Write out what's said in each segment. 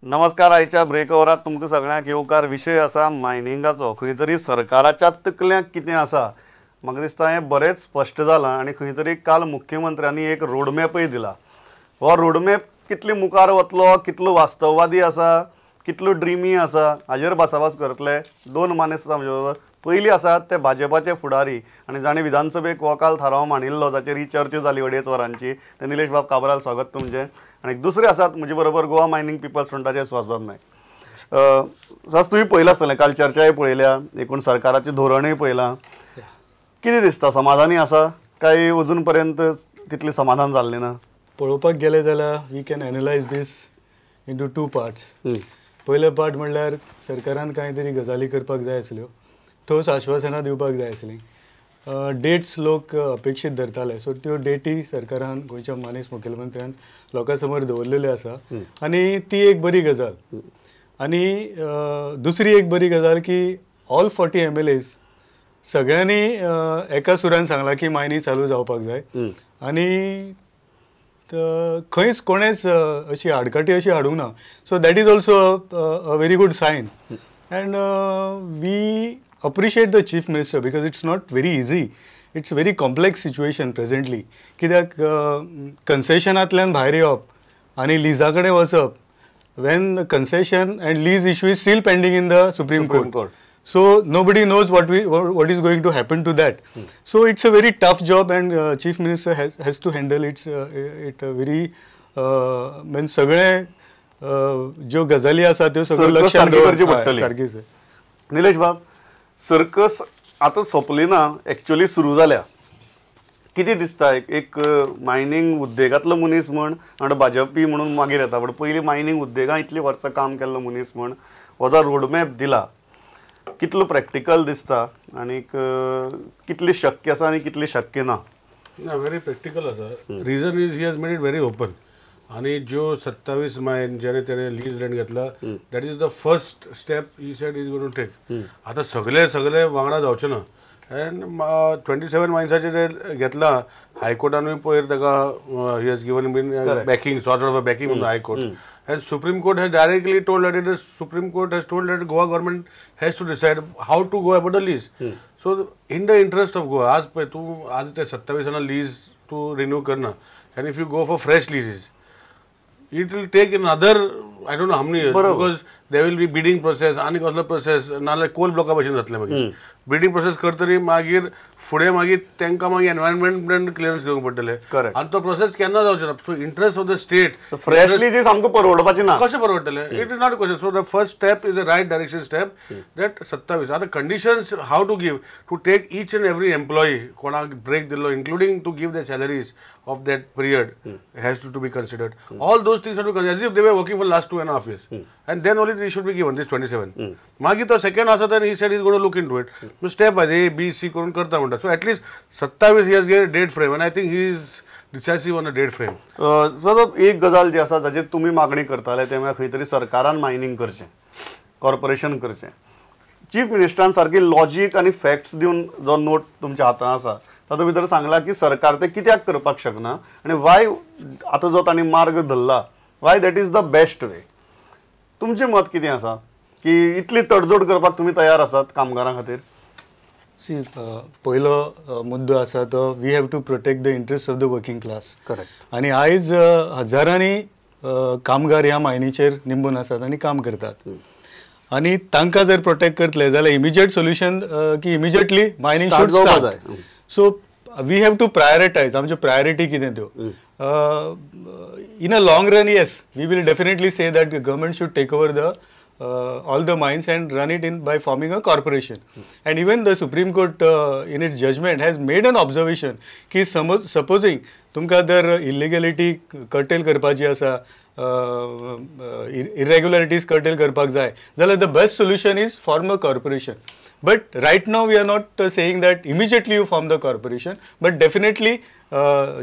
नमस्कार. आयच्या ब्रेक ओवरात तुमकां सगळ्यांक येवकार विशय आसा मायनिंगाचो. खंय तरी सरकाराच्या तकल्यांत कितें आसा म्हाका दिसता हें बरेंच स्पश्ट जालां आनी खंय तरी काल मुख्यमंत्र्यांनी एक रोडमॅपय दिला. हो रोडमॅप कितली मुखार वतलो, कितलो वास्तववादी आसा, कितलो ड्रिमी आसा हाजेर भासाभास करतले दोन मानेस आसा म्हजे बरोबर. पयलीं आसात ते भाजपाचे फुडारी आनी जाणें विधानसभेक हो काल थाराव मांडिल्लो जाचेर ही चर्चा जाली 2.5 वरांची. ते निलेश बाब काबराल स्वागत तुमचें. आनी दुसरे आसात म्हजे बरोबर गोवा मायनिंग पिपल्स फ्रंटाचे सुभाष नायक. तुवें पळयलां आसतलें काल चर्चाय पळयल्या, एकूण सरकाराचें धोरणय पळयलां. कितें दिसता, समाधानी आसा काय अजून पर्यंत तितलें समाधान जाल्लें ना? पळोवपाक गेले जाल्यार we can analyse this into 2 parts. पयले पार्ट म्हणल्यार सरकारान कांय तरी गजाली करपाक जाय आसल्यो, ठोस आश्वासनां दिवपाक जाय आसलीं. डेट्स लोक अपेक्षीत धरताले, सो त्यो डेटी सरकारान गोंयच्या मानेस मुखेलमंत्र्यान लोकां समोर दवरलेल्यो आसा आनी ती एक बरी गजाल. आनी दुसरी एक बरी गजाल की ऑल 40 MLAs सगळ्यांनी एका सुरान सांगलां की मायनी चालू जावपाक जाय आनी खंयच कोणेच अशी आडकाठी अशी हाडूंक ना. So that is also a very good sign and we appreciate the chief minister because it's not very easy. It's a very complex situation presently. कित्याक कन्सेशनांतल्यान भायर येवप आनी लिजा कडेन वचप when the concession and lease issue is still pending in the Supreme Court. So nobody knows what is going to happen to that. So it's a very tough job and chief minister has to handle it very means सगळे ज्यो गजाली आसा त्यो सगळ्यो लक्षांत दवरची पडटली. निलेश बाब, सर्कस आतां सोंपली ना, एक्चुअली सुरू जाल्या. कितें दिसता एक मायनिंग उद्देगांतलो मनीस म्हण आनी भाजपी म्हणून मागीर येता, पण पयलीं मायनिंग उद्देगां इतलीं वर्सां काम केल्लो मनीस म्हण हो जो रोडमॅप दिला कितलो प्रॅक्टिकल दिसता आनी कितली शक्य आसा आनी कितली शक्य ना? व्हेरी प्रॅक्टिकल आसा. Reason is he has made it very open. आणि जो 27 मायन ज्याने त्याने लीज रेंट घेतला that is the first step he said is going to take. आता सगळे वांगडा जावचे ना. एंड 27 मायन्साचे जे घेतला हायकोर्टानूय पयर ताका he has given been backing sort of a backing from the high court. And Supreme Court has directly told that Supreme Court has told that Goa government has to decide how to go about the lease. So in the interest of Goa, आज ते 27 lease to renew करना, and if you go for fresh leases, it will take another I don't know how many years because there will be bidding process आणि कसलो process नाल्यार Coal ब्लॉका भशेन जातले. मागीर bidding process करतरी मागीर फुडें मागीर तांकां मागीर एनवायरमेंट क्लियरन्स घेवंक पडटले आनी तो प्रोसेस केन्ना जावचो ना. So interest of the state freshly जी सामको परवडपाची ना. कशें परवडटले? It is not a question. So the first step is a right direction step that 27. आतां conditions have to give to take each and every employee कोणाक break दिल्लो including to give the salaries of that period has to be considered. All those things have to be considered as if they were working for the last 2.5 years. And then only they should be given this 27. Magi to second asa then he said he's going to look into it. So step by A, B, C करून करता म्हणटा. So at least 27 he has given a date frame and I think he is decisive on a date frame. So एक गजाल जी आसा ताचेर तुम्ही मागणी करताले ते म्हळ्यार खंय तरी सरकारान मायनिंग करचें, कॉर्पोरेशन करचें. चीफ मिनिस्टरान सारकी लॉजीक आनी फॅक्ट्स दिवन जो नोट तुमच्या हातांत आसा तातूंत भितर सांगला की सरकार ते कित्याक करपाक शकना आनी वाय आतां जो तांणी मार्ग धरला Y that is the best way. तुमचें मत कितें आसा की इतली तडजोड करपाक तुमी तयार आसात कामगारां खातीर? सी पयलो मुद्दो आसा तो we have to protect the interest of the working class. Correct. आनी आयज हजारांनी कामगार ह्या मायनीचेर निंबून आसात आनी काम करतात आनी तांकां जर प्रोटेक्ट करतले जाल्यार इमिजिएट सोल्युशन की immediately mining should start. So we have to prioritise आमच्यो प्रायोरिटी कितें त्यो. In a long run yes we will definitely say that government should take over the all the mines and run it in by forming a corporation. And even the Supreme Court in its judgment has made an observation ki supposing tumka jar illegality curtail करपाची आसा, irregularities curtail करपाक जाय जाल्यार the best solution is form a corporation. But right now we are not saying that immediately you form the corporation, but definitely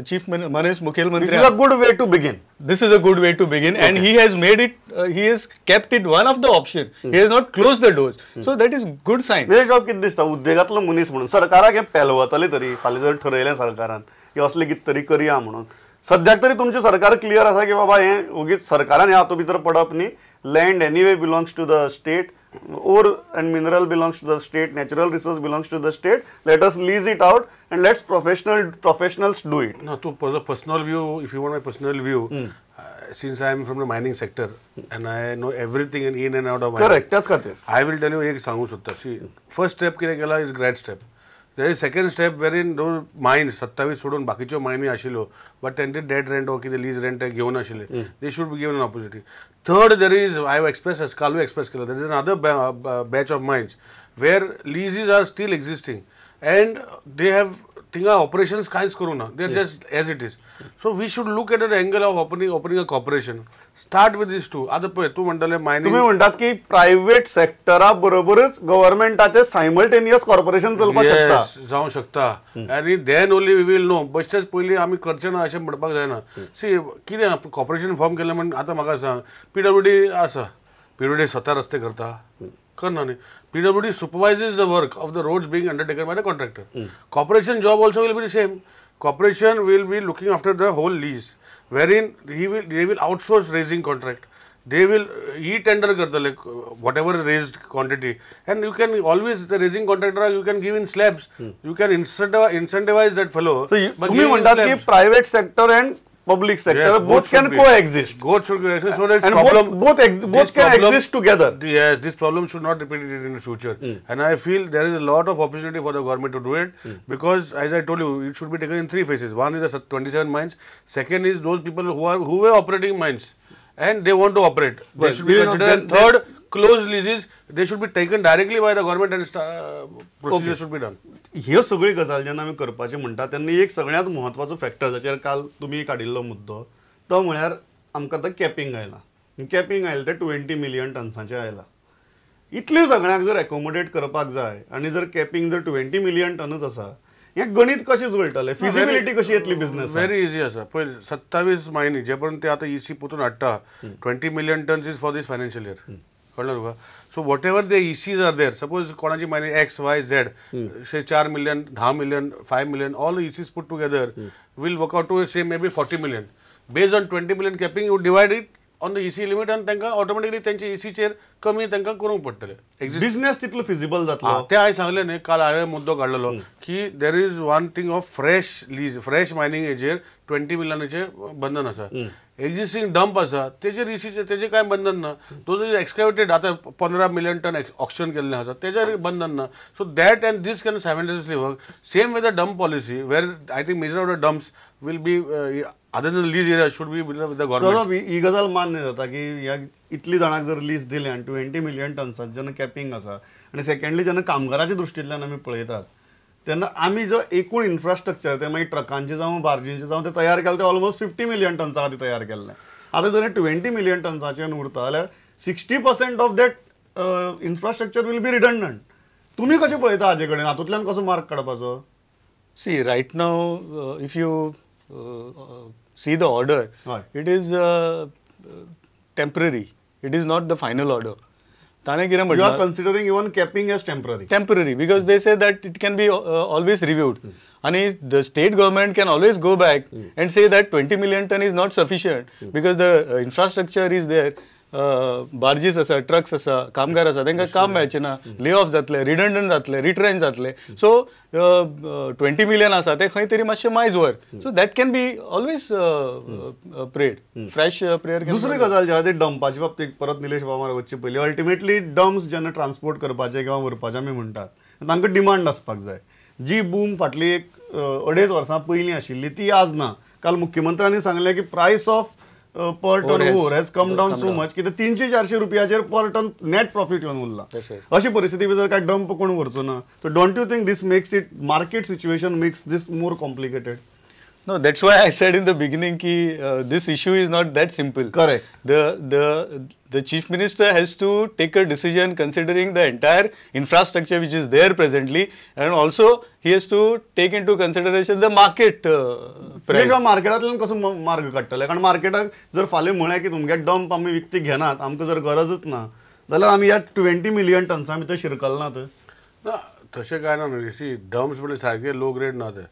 Chief Manesh Mukhyalmantri. This is a good way to begin. This is a good way to begin, and he has made it. He has kept it one of the option. He has not closed the doors. So that is good sign. Nilesh बाब कितें दिसता उद्देगांतलो मनीस म्हणून सरकाराक हें पेलवतले तरी फाल्यां जर ठरयलें सरकारान की असलें कितें तरी करया म्हणून सद्याक तरी तुमचे सरकार क्लियर आसा की बाबा हे उगीच सरकारान हे हातूं भितर पडप न्ही. Land anyway belongs to the state, ore and mineral belongs to the state, natural resource belongs to the state. Let us lease it out and let's professionals do it. No, to personal view, if you want my personal view, since I am from the mining sector and I know everything in and out of mining. Correct. That's खातीर. I will tell you एक सांगू शकता. See, first step कितें केला is great step. There is second step wherein those mines 27 सोडून बाकीच्यो मायनी आशिल्ल्यो but तेंचे डेड रेंट वा कितें लीज रेंट घेवन आशिल्ले, they should be given an opportunity. Third, there is, I have expressed as Kalu expressed केला, there is another batch of mines where leases are still existing and they have थिंगा operations कांयच करूना, they are just as it is. So we should look at the angle of opening a corporation. Start with these two. आता पळय तू म्हणटले mining, तुम्ही म्हणतात की private सेक्टरा बरोबरच गव्हर्नमेंटाचे simultaneous corporation चलपाक शकता. जावं शकता आणि then only we will know. बेश्टेच पयलीं आमी करचे ना अशें म्हणपाक जायना. सी कितें कॉर्पोरेशन फॉर्म केलें म्हण आतां म्हाका सांग, PWD आसा, PWD स्वता रस्ते करता करना न्ही. PWD supervises the work of the roads being undertaken by the contractor. Corporation job also will be the same. Corporation will be looking after the whole lease, wherein they will outsource raising contract. They will tender karta like whatever raised quantity, and you can always the raising contractor you can give in slabs. You can incentivize that fellow. So तुम्ही म्हणतात की private sector and public sector, yes, both can coexist. Both should coexist. So there's and problem. Both can exist together. Yes, this problem should not repeat it in the future. And I feel there is a lot of opportunity for the government to do it because, as I told you, it should be taken in three phases. One is the 27 mines. Second is those people who were operating mines and they want to operate. They should be considered. Third, closed leases. They should be taken directly by the government and procedure should be done. ही सगळी गजाल जेन्ना आमी करपाचे म्हणटा तेन्ना एक सगळ्यांत म्हत्वाचो फॅक्टर जाचेर काल तुमी काडिल्लो मुद्दो तो म्हळ्यार आमकां आतां कॅपिंग आयलां. कॅपिंग आयलें तें 20 मिलियन टन्साचें आयलां. इतले सगळ्यांक जर एकोमोडेट करपाक जाय आनी जर कॅपिंग जर 20 मिलियन टनच आसा, हें गणित कशें जुळटलें, फिजिबिलिटी कशी येतली बिझनेस? व्हेरी इजी आसा. पळय 27 मायनी जे पर्यंत ते आतां EC पोतून हाडटा, 20 million tons is for this financial year. कळ्ळें तुका? So whatever the ECs are there, suppose कोणाची मायनी X, Y, Z, say 4 million, 10 million, 5 million, all the ECs put together will work out to say maybe 40 million. Based on 20 million capping, you divide it on the EC limit and तांकां automatically त्यांचे EC chair कमी तांकां करूंक पडटलें. Business तितलो feasible जातलो. ते हांवें सांगलें न्ही, काल हांवें मुद्दो काडलेलो की there is one thing of fresh lease, fresh mining हेजेर 20 मिलियनाचें बंधन आसा. एक्झिस्टिंग डंप आसा तेजेर ECचेर तेजें कांय बंधन ना. दोज इज एक्सकॅवेटेड आतां 15 मिलियन टन ऑक्शन केल्लें आसा तेजेर बंधन ना. So that and these can simultaneously work. Same with the dump policy where I think major of the dumps will be other than lease area should be with the government. ही गजाल मान्य जाता की ह्या इतली जाणांक जर लीज दिले आनी 20 million टन्सांचे जेन्ना कॅपिंग आसा आनी सेकंडली जेन्ना कामगाराच्या दृश्टींतल्यान आमी पळयतात तेन्ना आमी जो एकूण इन्फ्रास्ट्रक्चर ते मागीर ट्रकांचे जावं बार्जींचे जावं ते तयार केले ते ऑलमोस्ट 50 मिलियन टन्सा खातीर तयार केल्ले. आतां जर 20 मिलियन टन्साचें उरता जाल्यार 60% of that infrastructure will be redundant. तुमी कशें पळयता हाजे कडेन, हातूंतल्यान कसो मार्क काडपाचो? See, right now, if you see the order, it is temporary. It is not the final order. You are considering even capping as temporary? Temporary, because they say that it can be always reviewed. And the state government can always go back and say that 20 million ton is not sufficient because the infrastructure is there. बार्जीस आसा, trucks आसा, कामगार आसा, तांकां काम मेळचें ना, lay off जातले, redundant जातले, रिट्रेंच जातले. सो 20 मिलियन आसा ते खंय तरी मातशें मायज वर. So that can be always prayed, fresh prayer. दुसरी गजाल जी आहा ती डंपाच्या बाबतीत परत निलेश बाबार वचचे पयलीं अल्टिमेटली डम्प्स जेन्ना ट्रान्सपोर्ट करपाचे किंवा व्हरपाचे आमी म्हणटात तांकां डिमांड आसपाक जाय. जी बूम फाटली एक 2.5 वर्सां पयलीं आशिल्ली ती आज ना. काल मुख्यमंत्र्यांनी सांगलें की price of per ton ore has come down so much की 300-400 रुपयाचेर पर टन नेट प्रॉफिट येवन उरला. अशी परिस्थिती भितर काय डंप कोण व्हरचो ना. So don't you think this makes it, market situation makes this more complicated? No, that's why I said in the beginning ki this issue is not that simple. Correct. The chief minister has to take a decision considering the entire infrastructure which is there presently, and also he has to take into consideration the market price. मार्केटांतल्यान कसो मार्ग काडटले? कारण मार्केटाक जर फाल्यां म्हळ्यार की तुमगे डंप आमी विकती घेनात, आमकां जर गरजच ना जाल्यार आमी ह्या 20 मिलियन टन्सां भितर शिरकलनात. तशें कांय ना न्ही. सी डम्प्स म्हणजे सारके लो ग्रेड ना ते.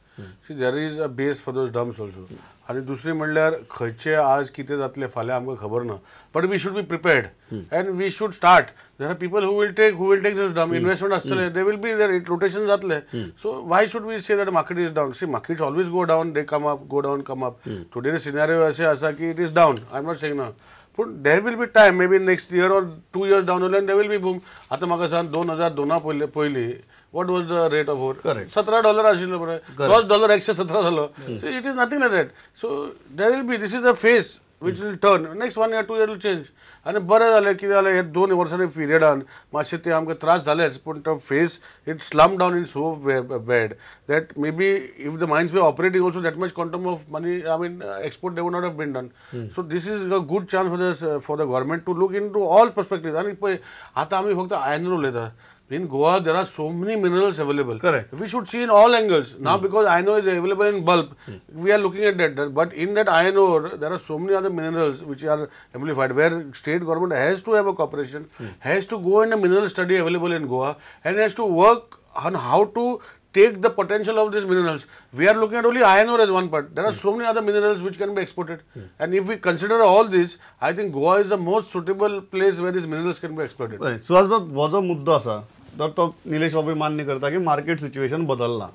See there is a base for those dumps also. आनी दुसरी म्हणल्यार खंयचे आज कितें जातलें फाल्यां आमकां खबर ना but we should be prepared and we should start there are people who will take this down investment आसतले they will be there rotation जातले so why should we say that market is down see markets always go down they come up go down come up today scenario अशें आसा की it is down I am not saying ना पूण there will be time may B next year or 2 years down उरल्यान there will be boom आतां म्हाका सांग 2002 पयलीं what was the rate of ore? Correct. $17 आशिल्लो बरे $10 117 जालो so it is nothing like that so there will be this is the phase which will turn next 1 year 2 year will change आनी बरें जालें कितें जालें हे 2 वर्सांनी पिरियडान मातशें ते आमकां त्रास जालेच पूण तो face it slump down in so bad that may be if the mines were operating also that much quantum of money I mean export they would not have been done so this is a good chance for the government to look in to all perspective आनी पळय आतां आमी फक्त iron उलयता in Goa there are so many minerals available. Correct. We should see in all angles now because iron ore is available in bulk we are looking at that but in that iron ore there are so many other minerals which are amplified where state government has to have a cooperation has to go in a mineral study available in Goa and has to work on how to take the potential of these minerals. We are looking at only iron ore as one part. There are so many other minerals which can be exported. And if we consider all this, I think Goa is the most suitable place where these minerals can be exploited. Suhas बाब हो जो मुद्दो आसा तर तो निलेश बाबू मान्य करता की मार्केट सिच्युएशन बदलला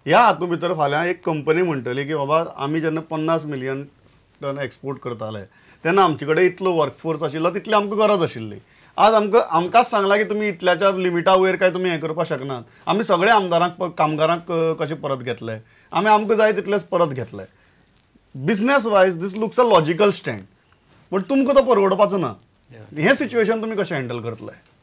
ह्या हातूंत भितर फाल्यां एक कंपनी म्हणटली की बाबा आमी जेन्ना 50 मिलियन टन एक्सपोर्ट करताले तेन्ना आमचे कडेन इतलो वर्कफोर्स आशिल्लो तितली आमकां गरज आशिल्ली आज आमकांच सांगला की तुमी इतल्याच्या लिमिटा वयर काय तुमी हें करपाक शकनात आमी सगळे आमदारांक कामगारांक कशें परत घेतले आमी आमकां जाय तितलेच परत घेतले business wise this looks a logical stand but तुमकां तो परवडपाचो ना हें सिच्युएशन तुमी कशें हँडल करतले